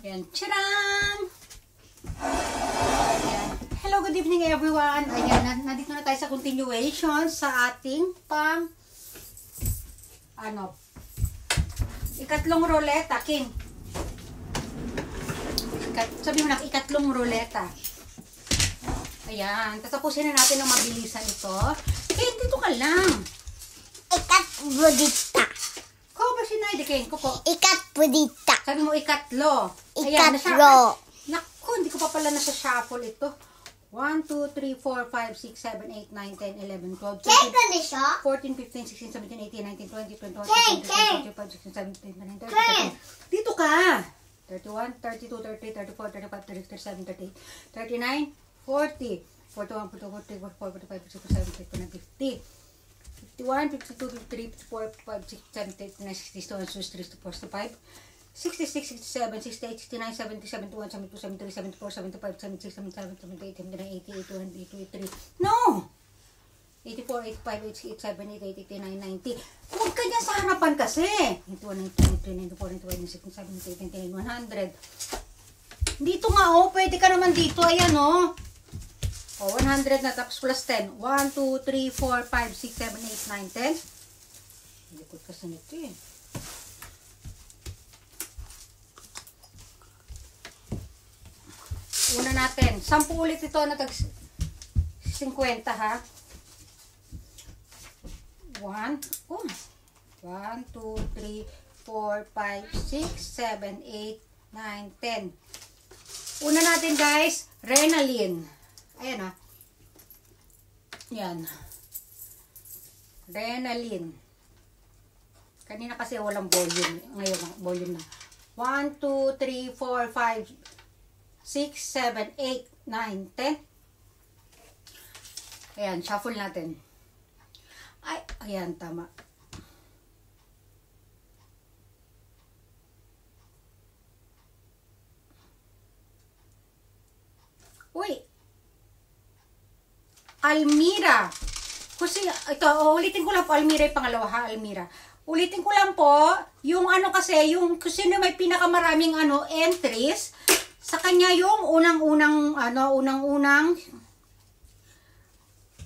Ayan. Tcharam! Ayan. Hello, good evening everyone. Ayan, nandito na tayo sa continuation sa ating ikatlong ruleta, King. Sabi mo na, ikatlong ruleta. Ayan, tatapusin na natin ng mabilisan ito. Dito ka lang. Ikatbudita. Ko ba sinay, King? Kuko. Ikatbudita. Sabi mo, ikatlo. Ikatlo. Naku, hindi ko pa pala nasa shuffle ito. 1, 2, 3, 4, 5, 6, 7, 8, 9, 10, 11, 12, 13, 14, 15, 16, 17, 18, 19, 20, 21, 22, 23, 24, 25, 26, 27, 28, 29, 30, 31. Dito ka! 31, 32, 33, 34, 35, 36, 37, 38, 39, 40, 41, 42, 43, 44, 45, 46, 47, 51, 52, 53, 54, 55, 56, 57, 58, 59, 60, 61, 62, 63, 65, 66, 67, 68, 69, 70, 71, 72, 73, 74, 75, 76, 77, 78, 79, 80, 81, 82, 83. No! 84, 85, 86, 87, 88, 89, 90. Huwag ka niya sa harapan kasi. 81, 92, 93, 94, 95, 96, 97, 98, 100. Dito nga oh, pwede ka naman dito. Ayan oh. Oh, 100 na tapos plus 10. 1, 2, 3, 4, 5, 6, 7, 8, 9, 10. Likod kasi nito eh. Una natin, 10 ulit ito na tag 50 ha. 1, 2, 3, 4, 5, 6, 7, 8, 9, 10. Una natin guys, Renalyn. Ayan ha. Yan. Renalyn. Kanina kasi walang volume. Ngayon, volume na. 1, 2, 3, 4, 5, 6, 7, 8, 9, 10. Ayan, shuffle natin. Ay, ayan, tama. Uy! Almira. Kasi, ito, ulitin ko lang po, Almira yung pangalawa ha, Almira. Ulitin ko lang po, yung ano kasi, yung sino may pinakamaraming entries, sa kanya yung unang-unang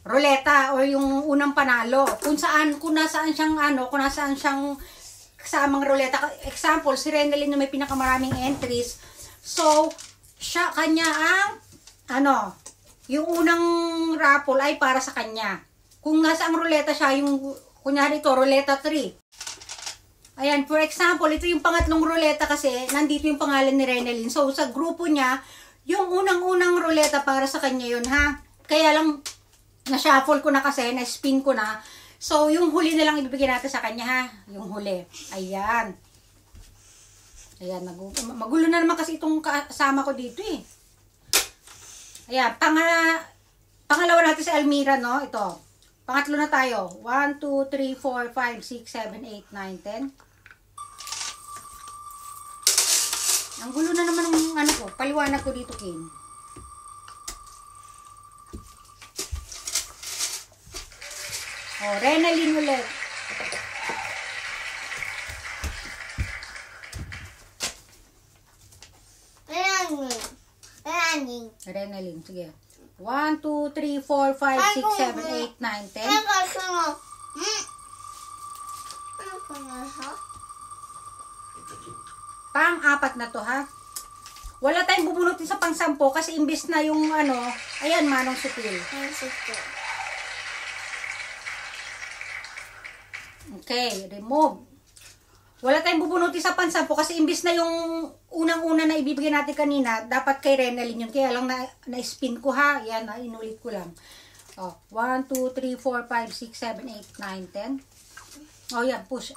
ruleta o yung unang panalo. Kung nasaan siyang kasamang ruleta. Example, si Renalyn na may pinakamaraming entries. So, kanya ang yung unang raffle ay para sa kanya. Kung nasaang ruleta siya, yung kunyari ito, ruleta 3. Ayan, for example, ito yung pangatlong ruleta kasi nandito yung pangalan ni Renalyn. So, sa grupo niya, yung unang-unang ruleta para sa kanya yun, ha? Kaya lang, na-shuffle ko na kasi, na-spin ko na. So, yung huli na lang ibibigay natin sa kanya, ha? Yung huli. Ayan. Ayan, magulo na naman kasi itong kasama ko dito, eh. Ayan, pangalawa natin si Almira, no? Ito. Pangatlo na tayo. 1, 2, 3, 4, 5, 6, 7, 8, 9, 10. Ang gulo na naman ng ko, paliwanag ko dito, Kim. Oh, Renalyn ulit. Renalyn, sige. 1, 2, 3, 4, 5, 6, 7, 8, 9, 10. Pang-apat na to, ha? Wala tayong bubunutin sa pang-10 kasi imbis na yung ayan, Manong Sutil. Okay, remove. Wala tayong bubunutin sa pang-10 kasi imbis na yung unang-una na ibibigay natin kanina, dapat kay Renalyn yun. Kaya lang na-spin ko, ha? Yan, inulit ko lang. Oh, 1, 2, 3, 4, 5, 6, 7, 8, 9, 10. Oh, yan, push.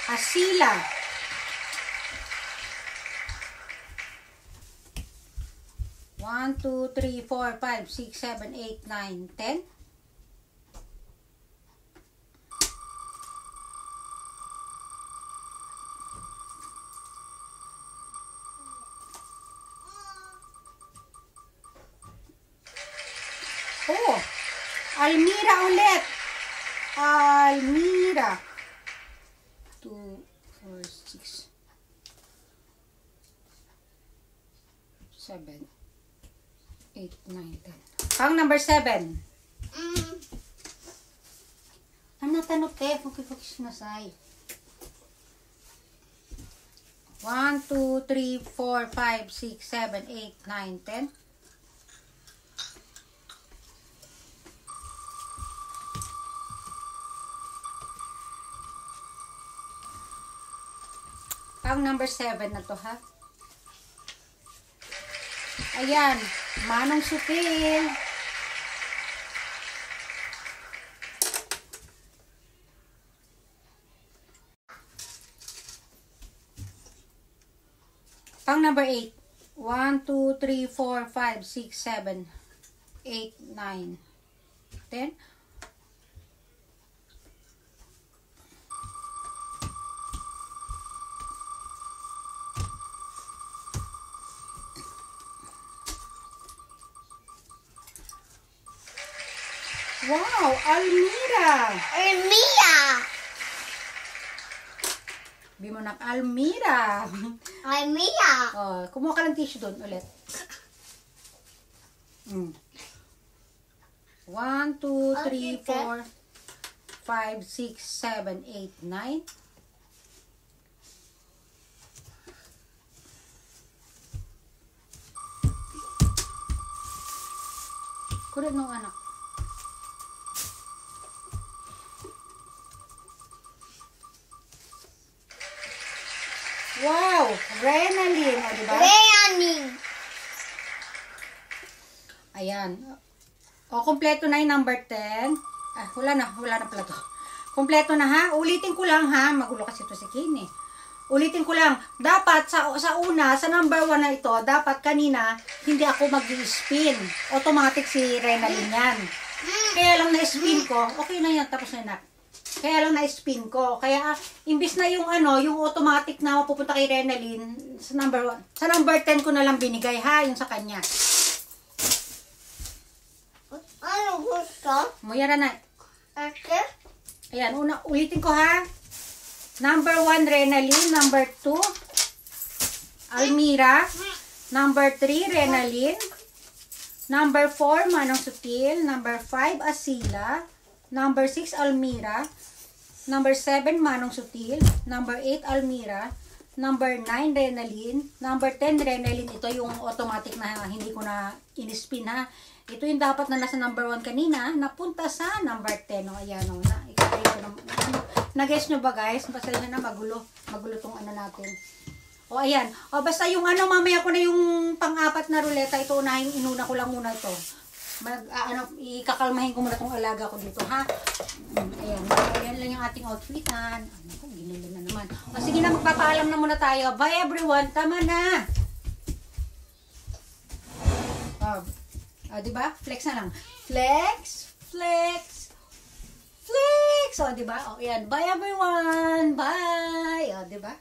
Asila. One, 2, 3, 4, 5, 6, 7, 8, 9, 10. Oh, Almira ulit. Almira. 2, 4, 6, 7, 8, 9, 10. Pang number 7. Ano tanong te? Pagkipagis na say. 1, 2, 3, 4, 5, 6, 7, 8, 9, 10. Pang number 7 na to, ha? Ayan, Manong Supil. Pang number 8. 1, 2, 3, 4, 5, 6, 7, 8, 9, 10. Wow, Almira. Almira. Bimonak Almira. Almira. Oh, kumuha ka ng tissue doon ulit. 1, 2, 3, 4, 5, 6, 7, 8, 9. Kulit nung anak. Wow! Renalyn. O, diba? Renalyn. Ayan. O, kompleto na yung number 10. Ah, wala na pala to. Kompleto na ha. Ulitin ko lang ha. Magulo kasi ito si Kine. Ulitin ko lang. Dapat sa una, sa number 1 na ito, dapat kanina, hindi ako mag-spin. Automatic si Renalyn yan. Kaya lang na-spin ko. Okay na yan. Tapos na. Kaya lang na-spin ko. Kaya, imbis na yung yung automatic na mapupunta kay Renalyn, sa number 1. Sa number 10 ko na lang binigay ha, yung sa kanya. Ano gusto? Muyara na. Okay. Ayan, ulitin ko ha. Number 1, Renalyn. Number 2, Almira. Number 3, Renalyn. Number 4, Manong Sutil. Number 5, Asila. Number 6, Almira. Number 7, Manong Sutil. Number 8, Almira. Number 9, Renalyn. Number 10, Renalyn. Ito yung automatic na hindi ko na in-spin ha. Ito yung dapat na nasa number 1 kanina. Napunta sa number 10. O, ayan o. Nag-guess nyo ba guys? Pasensya na magulo. Magulo tong natin. O, ayan. O, basta yung mamaya ko na yung pang-apat na ruleta. Ito inuna ko lang muna ito. Ikakalmahin ko muna tong alaga ko dito, ha? Ayan. Ayan lang yung ating outfitan. Ano, ginila na naman. O, sige na, magpapaalam na muna tayo. Bye everyone. Tama na. O, diba? Flex na lang. Flex, flex, flex. O, diba? O, ayan. Bye everyone. Bye. O, diba?